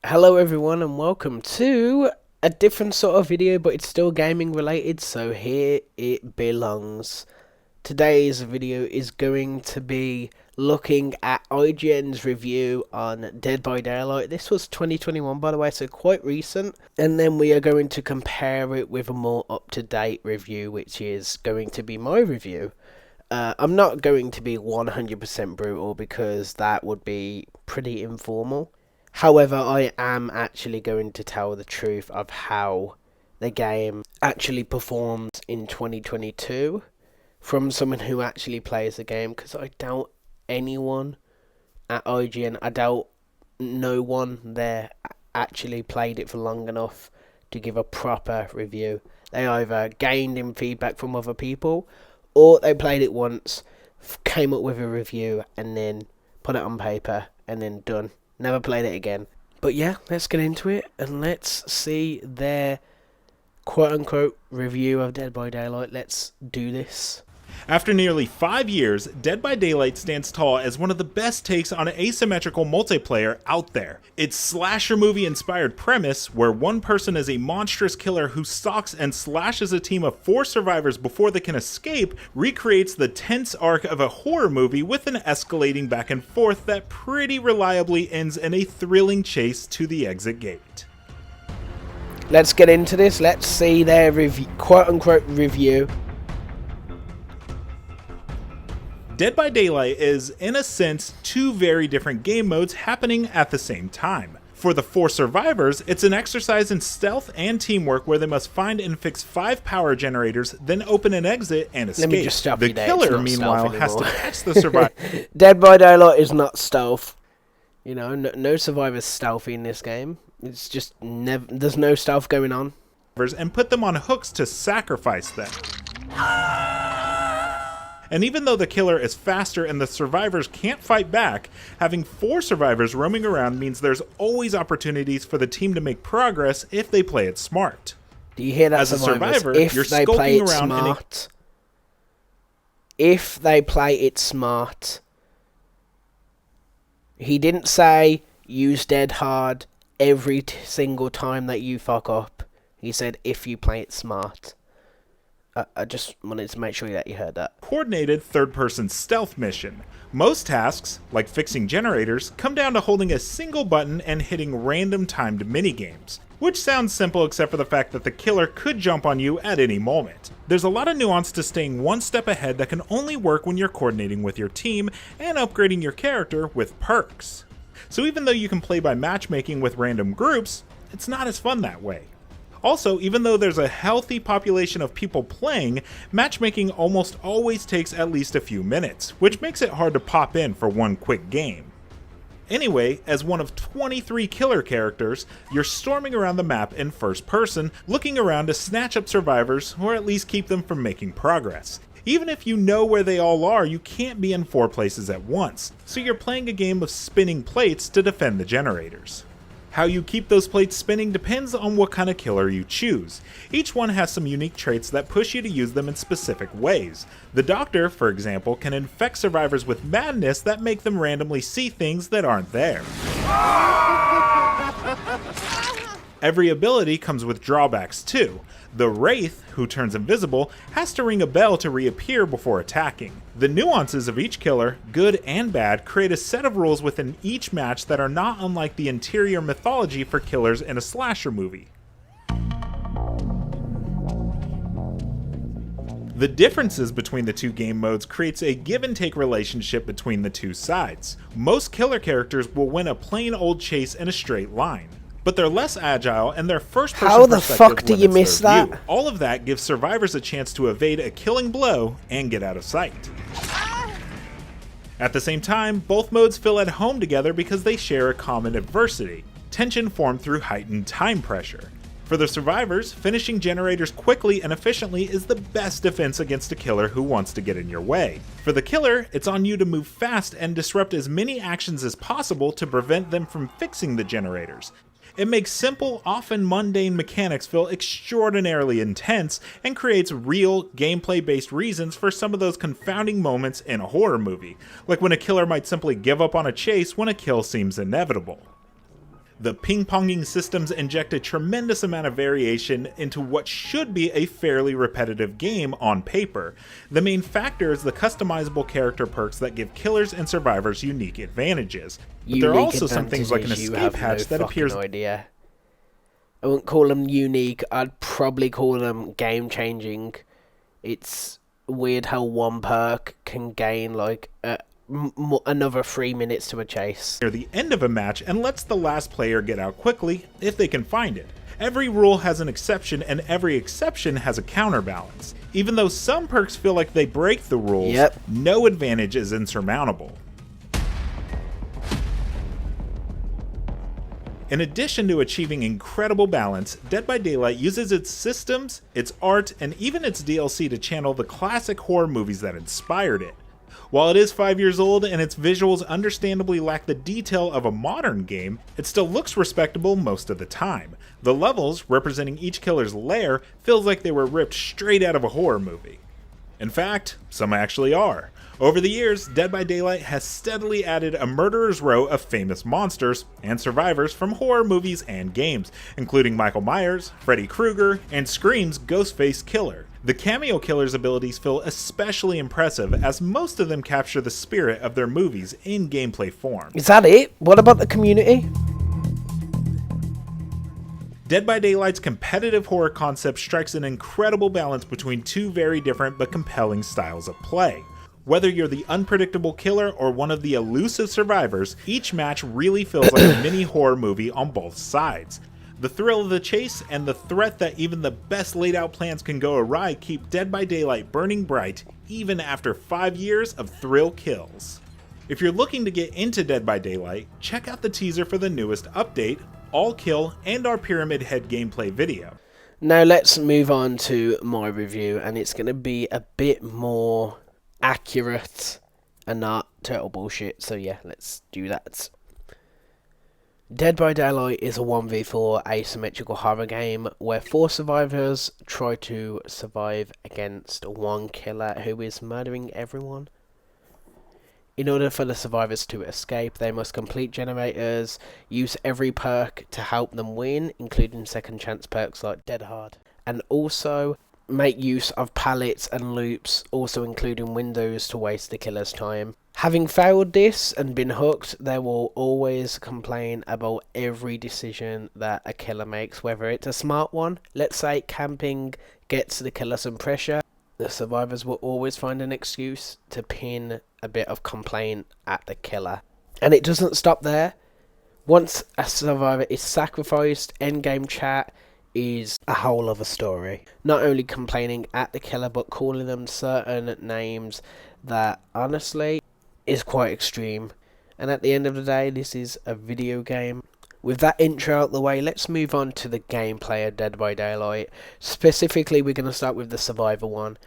Hello everyone and welcome to a different sort of video, but it's still gaming related, so here it belongs. Today's video is going to be looking at IGN's review on Dead by Daylight. This was 2021 by the way, so quite recent. And then we are going to compare it with a more up-to-date review, which is going to be my review. I'm not going to be 100% brutal because that would be pretty informal. However, I am actually going to tell the truth of how the game actually performed in 2022 from someone who actually plays the game, because I doubt anyone at IGN, I doubt no one there actually played it for long enough to give a proper review. They either gained in feedback from other people, or they played it once, came up with a review, and then put it on paper, and then done. Never played it again. But yeah, let's get into it and let's see their quote-unquote review of Dead by Daylight. Let's do this. After nearly 5 years, Dead by Daylight stands tall as one of the best takes on asymmetrical multiplayer out there. Its slasher movie-inspired premise, where one person is a monstrous killer who stalks and slashes a team of 4 survivors before they can escape, recreates the tense arc of a horror movie with an escalating back and forth that pretty reliably ends in a thrilling chase to the exit gate. Let's get into this. Let's see their quote-unquote review. Dead by Daylight is, in a sense, 2 very different game modes happening at the same time. For the 4 survivors, it's an exercise in stealth and teamwork where they must find and fix 5 power generators, then open an exit and escape. Let me just stop the you there. killer, meanwhile, has to catch the survivor. Dead by Daylight is not stealth. You know, no survivor's stealthy in this game. It's just there's no stealth going on. And put them on hooks to sacrifice them. And even though the killer is faster and the survivors can't fight back, having 4 survivors roaming around means there's always opportunities for the team to make progress if they play it smart. Do you hear that? As a survivor, if you're they play skulking it around smart, if they play it smart, he didn't say use dead hard every single time that you fuck up. He said if you play it smart. I just wanted to make sure that you heard that. Coordinated third-person stealth mission. Most tasks, like fixing generators, come down to holding a single button and hitting random timed minigames, which sounds simple except for the fact that the killer could jump on you at any moment. There's a lot of nuance to staying one step ahead that can only work when you're coordinating with your team and upgrading your character with perks. So even though you can play by matchmaking with random groups, it's not as fun that way. Also, even though there's a healthy population of people playing, matchmaking almost always takes at least a few minutes, which makes it hard to pop in for one quick game. Anyway, as one of 23 killer characters, you're storming around the map in first person, looking around to snatch up survivors, or at least keep them from making progress. Even if you know where they all are, you can't be in 4 places at once, so you're playing a game of spinning plates to defend the generators. How you keep those plates spinning depends on what kind of killer you choose. Each one has some unique traits that push you to use them in specific ways. The Doctor, for example, can infect survivors with madness that make them randomly see things that aren't there. Every ability comes with drawbacks too. The Wraith, who turns invisible, has to ring a bell to reappear before attacking. The nuances of each killer, good and bad, create a set of rules within each match that are not unlike the interior mythology for killers in a slasher movie. The differences between the 2 game modes creates a give-and-take relationship between the 2 sides. Most killer characters will win a plain old chase in a straight line, but they're less agile and their first-person How the perspective fuck do you miss their that? view. All of that gives survivors a chance to evade a killing blow and get out of sight. At the same time, both modes feel at home together because they share a common adversity, tension formed through heightened time pressure. For the survivors, finishing generators quickly and efficiently is the best defense against a killer who wants to get in your way. For the killer, it's on you to move fast and disrupt as many actions as possible to prevent them from fixing the generators. It makes simple, often mundane mechanics feel extraordinarily intense and creates real, gameplay-based reasons for some of those confounding moments in a horror movie, like when a killer might simply give up on a chase when a kill seems inevitable. The ping-ponging systems inject a tremendous amount of variation into what should be a fairly repetitive game on paper. The main factor is the customizable character perks that give killers and survivors unique advantages. But there are also some things like an escape hatch that appears... idea. I wouldn't call them unique, I'd probably call them game-changing. It's weird how one perk can gain like another 3 minutes to a chase near the end of a match and lets the last player get out quickly if they can find it. Every rule has an exception and every exception has a counterbalance. Even though some perks feel like they break the rules, no advantage is insurmountable. In addition to achieving incredible balance, Dead by Daylight uses its systems, its art, and even its DLC to channel the classic horror movies that inspired it. While it is 5 years old and its visuals understandably lack the detail of a modern game, it still looks respectable most of the time. The levels, representing each killer's lair, feels like they were ripped straight out of a horror movie. In fact, some actually are. Over the years, Dead by Daylight has steadily added a murderer's row of famous monsters and survivors from horror movies and games, including Michael Myers, Freddy Krueger, and Scream's Ghostface Killer. The cameo killer's abilities feel especially impressive as most of them capture the spirit of their movies in gameplay form. Is that it? What about the community? Dead by Daylight's competitive horror concept strikes an incredible balance between two very different but compelling styles of play. Whether you're the unpredictable killer or one of the elusive survivors, each match really feels like a mini horror movie on both sides. The thrill of the chase and the threat that even the best laid out plans can go awry keep Dead by Daylight burning bright even after 5 years of thrill kills. If you're looking to get into Dead by Daylight, check out the teaser for the newest update, All Kill, and our Pyramid Head gameplay video. Now let's move on to my review, and it's going to be a bit more accurate and not total bullshit, so yeah, let's do that. Dead by Daylight is a 1v4 asymmetrical horror game where 4 survivors try to survive against one killer who is murdering everyone. In order for the survivors to escape, they must complete generators, use every perk to help them win, including second chance perks like Dead Hard, and also make use of pallets and loops, also including windows to waste the killer's time. Having failed this and been hooked, they will always complain about every decision that a killer makes, whether it's a smart one. Let's say camping gets the killer some pressure. The survivors will always find an excuse to pin a bit of complaint at the killer. And it doesn't stop there. Once a survivor is sacrificed, endgame chat is a whole other story. Not only complaining at the killer, but calling them certain names that honestly is quite extreme. And at the end of the day, this is a video game. With that intro out the way, let's move on to the gameplay of Dead by Daylight. Specifically, we're going to start with the survivor one.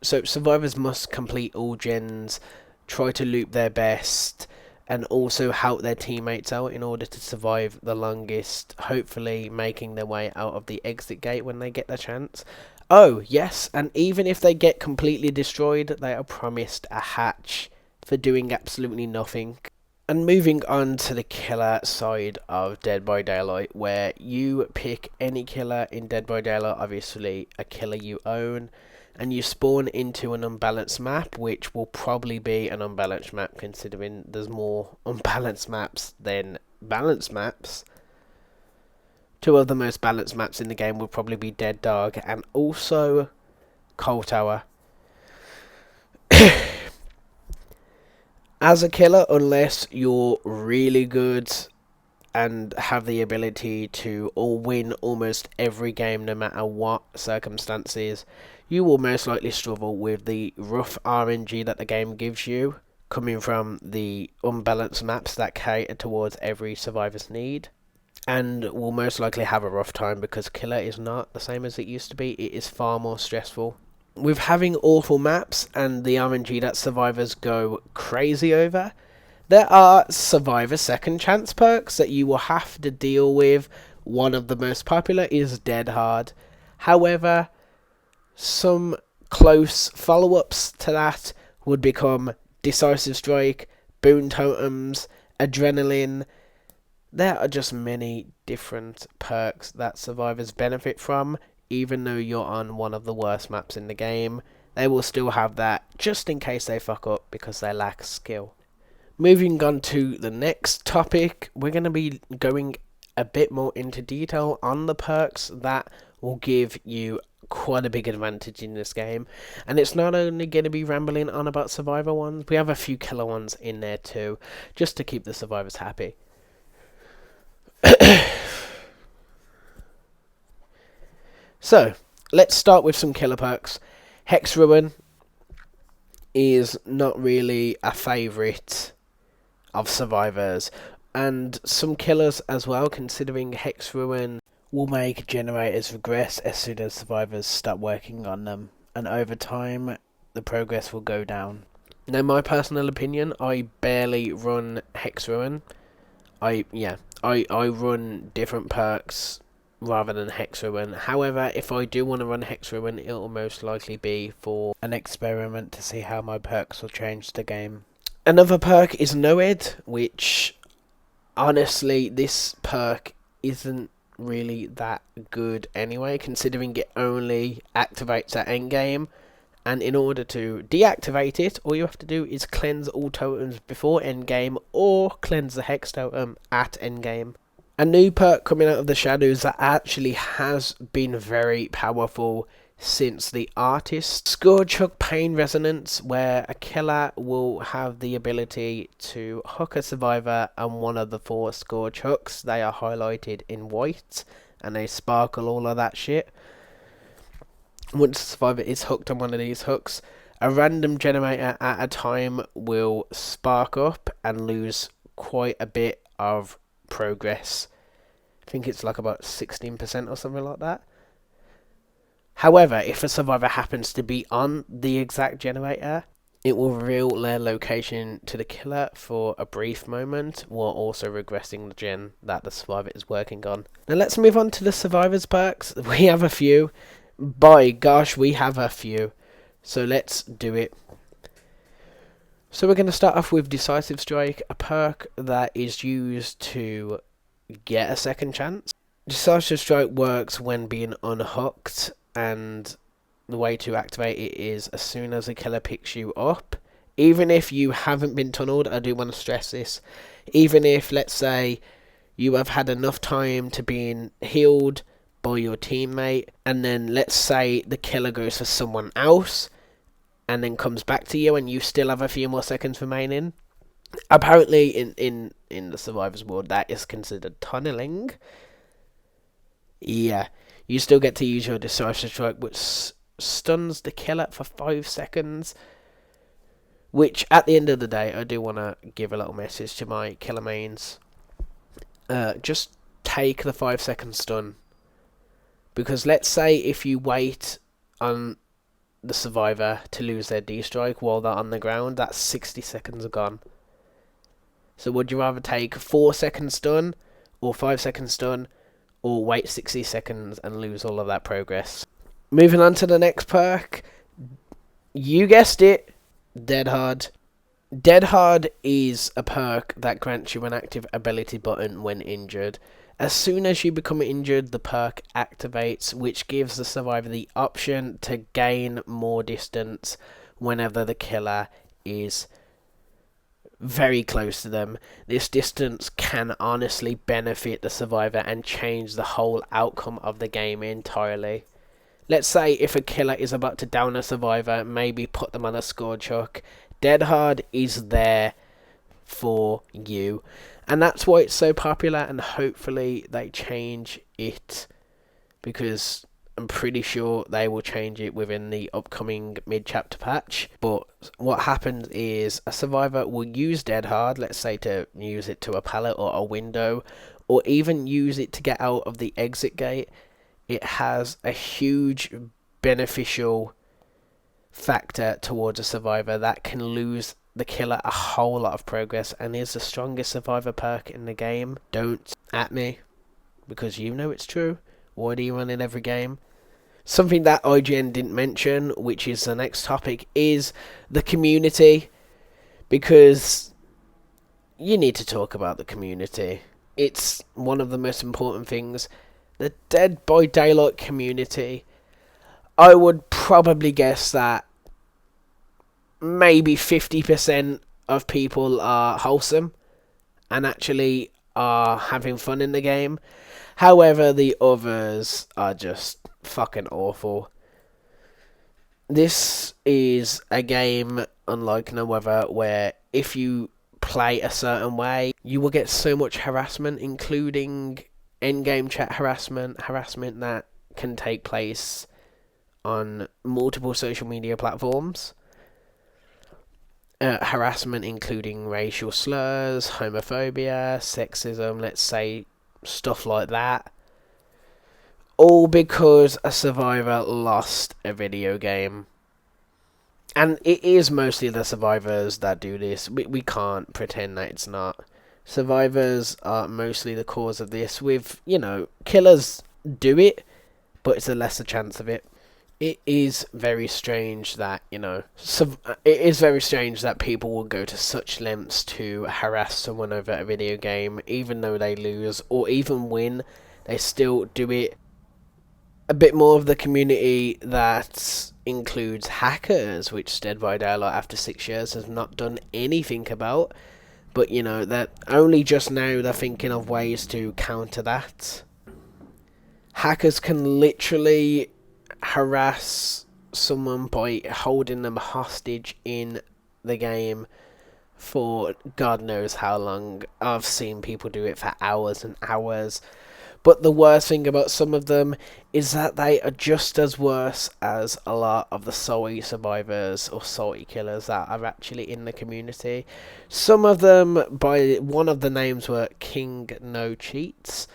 So survivors must complete all gens, try to loop their best, and also help their teammates out in order to survive the longest, hopefully making their way out of the exit gate when they get the chance. Oh, yes, and even if they get completely destroyed, they are promised a hatch for doing absolutely nothing. And moving on to the killer side of Dead by Daylight, where you pick any killer in Dead by Daylight, obviously a killer you own, and you spawn into an unbalanced map, which will probably be an unbalanced map considering there's more unbalanced maps than balanced maps. Two of the most balanced maps in the game will probably be Dead Dog and also Coal Tower. As a killer, unless you're really good and have the ability to win almost every game no matter what circumstances, you will most likely struggle with the rough RNG that the game gives you, coming from the unbalanced maps that cater towards every survivor's need, and will most likely have a rough time because killer is not the same as it used to be. It is far more stressful. With having awful maps and the RNG that survivors go crazy over, there are survivor second chance perks that you will have to deal with. One of the most popular is Dead Hard. However, some close follow-ups to that would become Decisive Strike, Boon Totems, Adrenaline, There are just many different perks that survivors benefit from. Even though you're on one of the worst maps in the game, they will still have that just in case they fuck up because they lack skill. Moving on to the next topic, we're going to be going a bit more into detail on the perks that will give you quite a big advantage in this game. And it's not only going to be rambling on about survivor ones, we have a few killer ones in there too, just to keep the survivors happy. So, let's start with some killer perks. Hex Ruin is not really a favourite of survivors, and some killers as well, considering Hex Ruin will make generators regress as soon as survivors start working on them, and over time the progress will go down. Now, my personal opinion, I barely run Hex Ruin. I run different perks rather than Hex Ruin. However, if I do want to run Hex Ruin, it will most likely be for an experiment to see how my perks will change the game. Another perk is Noed, which honestly, this perk isn't really that good anyway, considering it only activates at endgame. And in order to deactivate it, all you have to do is cleanse all totems before endgame or cleanse the Hex totem at endgame. A new perk coming out of the shadows that actually has been very powerful since the artist. Scourge Hook Pain Resonance, where a killer will have the ability to hook a survivor on one of the 4 Scourge Hooks. They are highlighted in white and they sparkle all of that shit. Once the survivor is hooked on one of these hooks, a random generator at a time will spark up and lose quite a bit of progress. I think it's like about 16% or something like that. However, if a survivor happens to be on the exact generator, it will reveal their location to the killer for a brief moment, while also regressing the gen that the survivor is working on. Now let's move on to the survivors perks. We have a few. By gosh, we have a few. So let's do it. So we're going to start off with Decisive Strike, a perk that is used to get a second chance. Decisive Strike works when being unhooked, and the way to activate it is as soon as a killer picks you up. Even if you haven't been tunneled, I do want to stress this. Even if, let's say, you have had enough time to being healed by your teammate, and then let's say the killer goes for someone else, and then comes back to you, and you still have a few more seconds remaining. Apparently, in the survivors world, that is considered tunneling. Yeah, you still get to use your Decisive Strike, which stuns the killer for 5 seconds. Which, at the end of the day, I do want to give a little message to my killer mains. Just take the 5-second stun. Because let's say if you wait on the survivor to lose their D-Strike while they're on the ground, that's 60 seconds are gone. So would you rather take 4-second stun, or 5-second stun, or wait 60 seconds and lose all of that progress? Moving on to the next perk. You guessed it, Dead Hard. Dead Hard is a perk that grants you an active ability button when injured. As soon as you become injured, the perk activates, which gives the survivor the option to gain more distance whenever the killer is very close to them. This distance can honestly benefit the survivor and change the whole outcome of the game entirely. Let's say if a killer is about to down a survivor, maybe put them on a Scourge Hook, Dead Hard is there for you. And that's why it's so popular, and hopefully they change it, because I'm pretty sure they will change it within the upcoming mid-chapter patch. But what happens is a survivor will use Dead Hard, let's say to use it to a pallet or a window, or even use it to get out of the exit gate. It has a huge beneficial factor towards a survivor that can lose the killer a whole lot of progress, and is the strongest survivor perk in the game. Don't at me, because you know it's true. Why do you run in every game? Something that IGN didn't mention, which is the next topic, is the community, because you need to talk about the community. it's one of the most important things. The Dead by Daylight community, I would probably guess that maybe 50% of people are wholesome and actually are having fun in the game. However, the others are just fucking awful. This is a game unlike no other where if you play a certain way, you will get so much harassment, including in-game chat harassment that can take place on multiple social media platforms. Harassment including racial slurs, homophobia, sexism, let's say, stuff like that. All because a survivor lost a video game. And it is mostly the survivors that do this. We can't pretend that it's not. Survivors are mostly the cause of this, with, killers do it, but it's a lesser chance of it. It is very strange that, it is very strange that people will go to such lengths to harass someone over a video game, even though they lose, or even win, they still do it. A bit more of the community that includes hackers, which Dead by Daylight after 6 years has not done anything about. But, that only just now they're thinking of ways to counter that. Hackers can literally harass someone by holding them hostage in the game for God knows how long. I've seen people do it for hours and hours. But the worst thing about some of them is that they are just as worse as a lot of the salty survivors or salty killers that are actually in the community. Some of them, by one of the names were King No Cheats.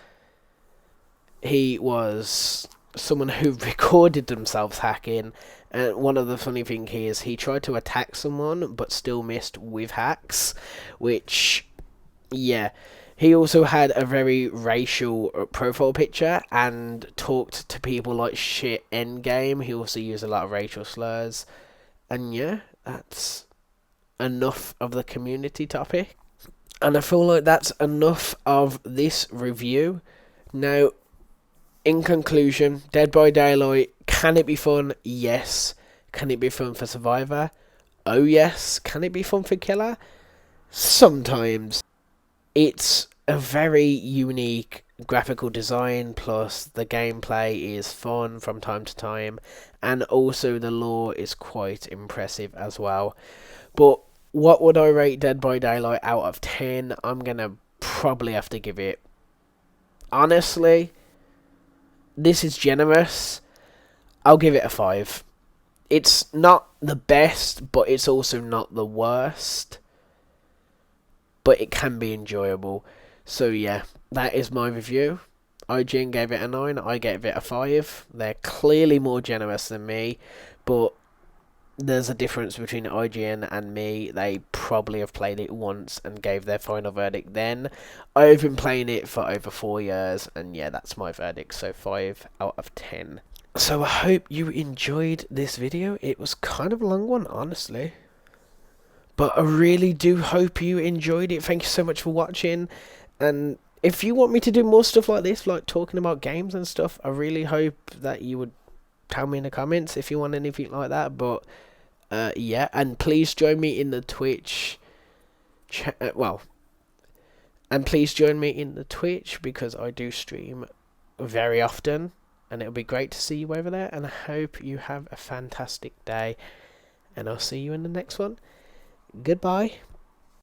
He was someone who recorded themselves hacking, and one of the funny things is he tried to attack someone but still missed with hacks, which, yeah. He also had a very racial profile picture and talked to people like shit endgame. He also used a lot of racial slurs. And yeah, that's enough of the community topic. And I feel like that's enough of this review. Now, in conclusion, Dead by Daylight, can it be fun? Yes. Can it be fun for Survivor? Oh yes. Can it be fun for Killer? Sometimes. It's a very unique graphical design, plus the gameplay is fun from time to time, and also the lore is quite impressive as well. But what would I rate Dead by Daylight out of 10? I'm gonna probably have to give it... Honestly, this is generous. I'll give it a 5. It's not the best, but it's also not the worst. But it can be enjoyable. So yeah, that is my review. IGN gave it a 9, I gave it a 5. They're clearly more generous than me, but there's a difference between IGN and me. They probably have played it once and gave their final verdict then. I've been playing it for over 4 years, and yeah, that's my verdict, so 5 out of 10. So I hope you enjoyed this video. It was kind of a long one, honestly. But I really do hope you enjoyed it. Thank you so much for watching. And if you want me to do more stuff like this, like talking about games and stuff, I really hope that you would tell me in the comments if you want anything like that. But yeah, and please join me in the Twitch. And please join me in the Twitch because I do stream very often. And it'll be great to see you over there. And I hope you have a fantastic day. And I'll see you in the next one. Goodbye.